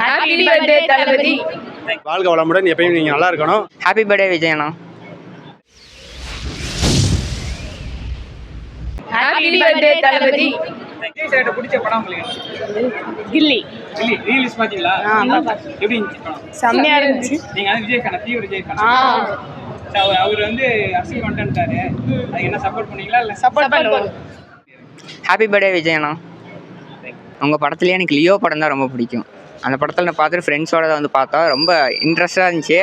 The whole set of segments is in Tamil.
ஹாப்பி பர்த்டே தளபதி. வாழ்க வளமுடன், எப்பயும் நீங்கள் நல்லா இருக்கணும். ஹாப்பி பர்த்டே விஜயண்ணா. Happy birthday Thalapathy. விஜய் சார்ட்ட பிடிச்ச படம் உங்களுக்கு? கில்லி. கில்லி ரீலீஸ் பாத்தீங்களா? எப்படி இருந்துச்சு படம்? செம்மையா இருந்துச்சு. நீங்க வந்து விஜய் ஃபேனா? தீவிர விஜய் ஃபேனா? அவர் வந்து அரசியல் வந்துட்டாரு, அதுக்கு என்ன சப்போர்ட் பண்ணீங்களா இல்ல? சப்போர்ட் பண்ணுவோம். ஹாப்பி பர்த்டே விஜயண்ணா. உங்கள் படத்துலேயே எனக்கு லியோ படம் தான் ரொம்ப பிடிக்கும். அந்த படத்தில் நான் பார்த்துட்டு ஃப்ரெண்ட்ஸோட வந்து பார்த்தா ரொம்ப இன்ட்ரெஸ்டாக இருந்துச்சு.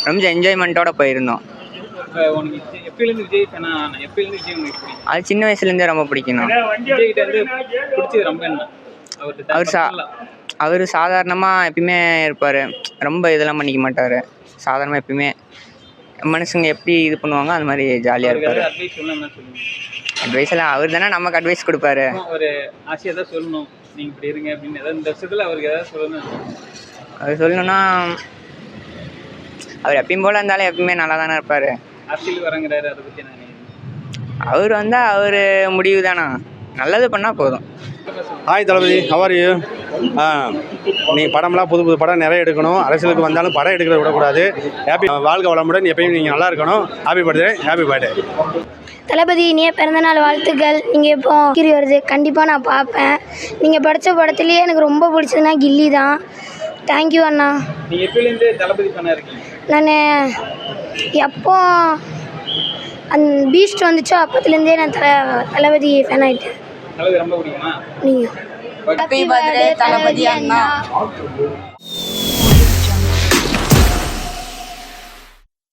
ரொம்ப என்ஜாய்மெண்ட்டோட போயிருந்தோம். உனக்கு எப்பயிலேருந்து விஜய் ஃபேனா? எப்பயிலேருந்து விஜய் உங்களுக்கு பிடிக்கும்? அது சின்ன வயசுலேருந்தே ரொம்ப பிடிக்கணும். விஜய் கிட்ட வந்து பிடிச்சது ரொம்ப என்ன? அவர் சாதாரணமாக எப்பயுமே இருப்பார். ரொம்ப இதெல்லாம் பண்ணிக்க மாட்டார். சாதாரணமாக எப்பயுமே மனுஷங்க எப்படி இது பண்ணுவாங்க அந்த மாதிரி ஜாலியாக இருப்பார். அட்வைஸ் சொல்லணும்னா சொல்லுங்க. அட்வைஸ் எல்லாம் அவர் தானே நமக்கு அட்வைஸ் கொடுப்பாரு. ஒரு ஆசையாக தான் சொல்லணும், நீங்கள் இப்படி இருங்க அப்படின்னு ஏதாவது இந்த வருஷத்தில் அவருக்கு ஏதாவது சொல்லணும். அவர் சொல்லணும்னா அவர் எப்பயும் போல் இருந்தாலும் எப்பயுமே நல்லா தானே இருப்பார். அரசியல் வரங்கிறாரு, அதை பற்றி நான் அவர் வந்தால் அவர் முடிவு தானே, நல்லது பண்ணால் போதும். Hi Thalapathy, how are you? நீங்கள் படம்லாம் புது புது படம் நிறைய எடுக்கணும். அரசியலுக்கு வந்தாலும் படம் எடுக்கிறத விடக்கூடாது. ஹாப்பி வாழ்க வளமுடன், எப்பயும் நீங்கள் நல்லா இருக்கணும். Happy birthday. ஹாப்பி பர்த்டே தளபதி. இனிய பிறந்தநாள் வாழ்த்துக்கள். நீங்கள் இப்போ கிரி வருது, கண்டிப்பாக நான் பார்ப்பேன். நீங்கள் படித்த படத்துலேயே எனக்கு ரொம்ப பிடிச்சதுன்னா கில்லி தான். தேங்க்யூ அண்ணா. நீங்கள் எப்பயிலேருந்து தளபதி ஃபேனாக இருக்கீங்க? நான் எப்போ அந்த பீஸ்ட் வந்துச்சோ அப்பத்துலேருந்தே நான் தளபதி ஃபேன் ஆகிட்டேன். தளபதி ரொம்ப பிடிக்குமா? நீங்கள் ஹாப்பி பர்த்டே தளபதி அண்ணா.